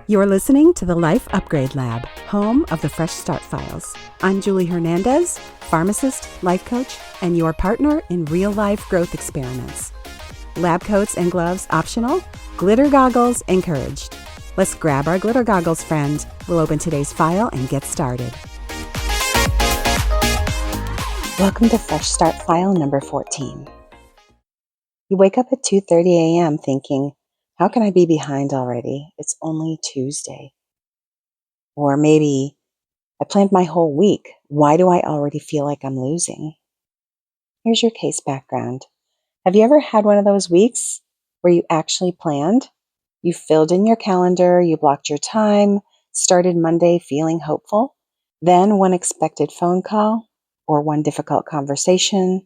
You're listening to the Life Upgrade Lab, home of the Fresh Start Files. I'm Julie Hernandez, pharmacist, life coach, and your partner in real-life growth experiments. Lab coats and gloves optional, glitter goggles encouraged. Let's grab our glitter goggles, friend. We'll open today's file and get started. Welcome to Fresh Start File number 14. You wake up at 2:30 a.m. thinking, how can I be behind already? It's only Tuesday. Or maybe, I planned my whole week. Why do I already feel like I'm losing? Here's your case background. Have you ever had one of those weeks where you actually planned? You filled in your calendar, you blocked your time, started Monday feeling hopeful. Then one expected phone call, or one difficult conversation,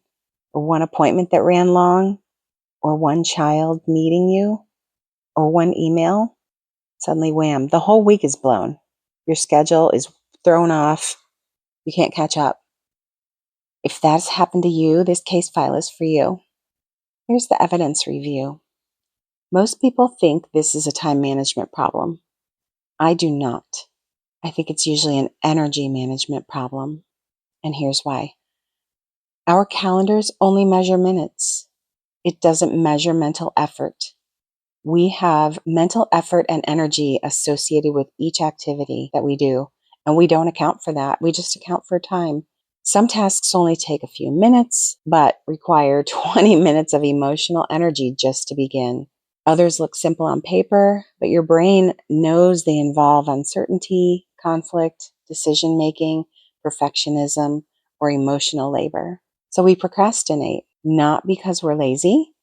or one appointment that ran long, or one child needing you, or one email. Suddenly, wham, the whole week is blown. Your schedule is thrown off. You can't catch up. If that's happened to you, this case file is for you. Here's the evidence review. Most people think this is a time management problem. I do not. I think it's usually an energy management problem. And here's why. Our calendars only measure minutes. It doesn't measure mental effort. We have mental effort and energy associated with each activity that we do, and we don't account for that. We just account for time. Some tasks only take a few minutes, but require 20 minutes of emotional energy just to begin. Others look simple on paper, but your brain knows they involve uncertainty, conflict, decision-making, perfectionism, or emotional labor. So we procrastinate, not because we're lazy,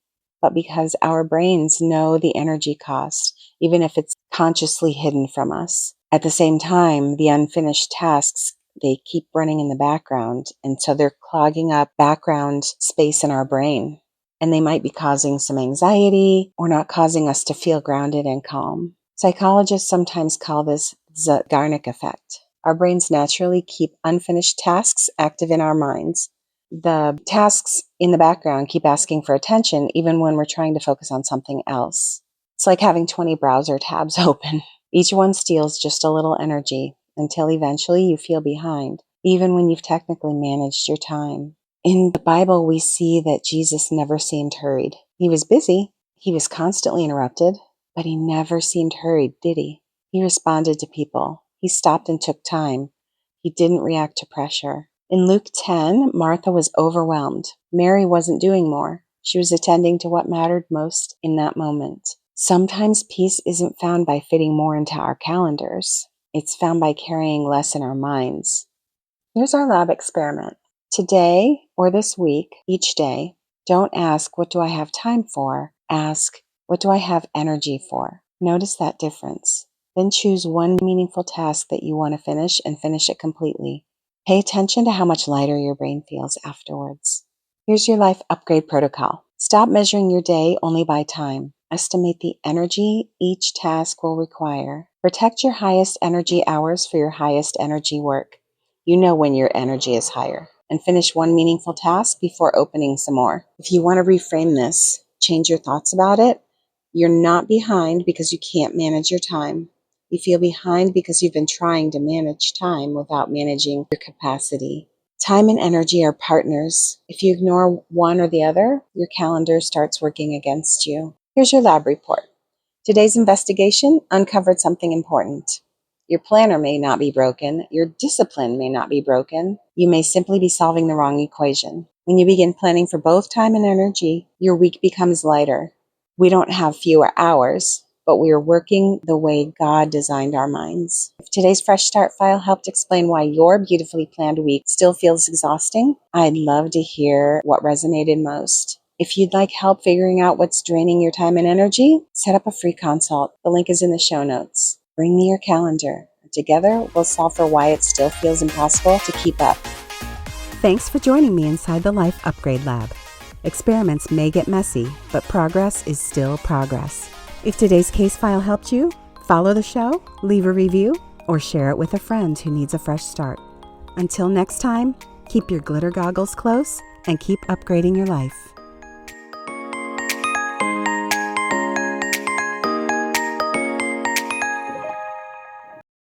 but because our brains know the energy cost, even if it's consciously hidden from us. At the same time, the unfinished tasks, they keep running in the background, and so they're clogging up background space in our brain. And they might be causing some anxiety or not causing us to feel grounded and calm. Psychologists sometimes call this the Zeigarnik effect. Our brains naturally keep unfinished tasks active in our minds. The tasks in the background keep asking for attention even when we're trying to focus on something else. It's like having 20 browser tabs open. Each one steals just a little energy until eventually you feel behind, even when you've technically managed your time. In the Bible, we see that Jesus never seemed hurried. He was busy. He was constantly interrupted, but he never seemed hurried, did he? He responded to people. He stopped and took time. He didn't react to pressure. In Luke 10, Martha was overwhelmed. Mary wasn't doing more. She was attending to what mattered most in that moment. Sometimes peace isn't found by fitting more into our calendars. It's found by carrying less in our minds. Here's our lab experiment. Today or this week, each day, don't ask, what do I have time for? Ask, what do I have energy for? Notice that difference. Then choose one meaningful task that you want to finish and finish it completely. Pay attention to how much lighter your brain feels afterwards. Here's your life upgrade protocol. Stop measuring your day only by time. Estimate the energy each task will require. Protect your highest energy hours for your highest energy work. You know when your energy is higher. And finish one meaningful task before opening some more. If you want to reframe this, change your thoughts about it, you're not behind because you can't manage your time. You feel behind because you've been trying to manage time without managing your capacity. Time and energy are partners. If you ignore one or the other, your calendar starts working against you. Here's your lab report. Today's investigation uncovered something important. Your planner may not be broken. Your discipline may not be broken. You may simply be solving the wrong equation. When you begin planning for both time and energy, your week becomes lighter. We don't have fewer hours, but we are working the way God designed our minds. If today's Fresh Start file helped explain why your beautifully planned week still feels exhausting, I'd love to hear what resonated most. If you'd like help figuring out what's draining your time and energy, set up a free consult. The link is in the show notes. Bring me your calendar. Together, we'll solve for why it still feels impossible to keep up. Thanks for joining me inside the Life Upgrade Lab. Experiments may get messy, but progress is still progress. If today's case file helped you, follow the show, leave a review, or share it with a friend who needs a fresh start. Until next time, keep your glitter goggles close and keep upgrading your life.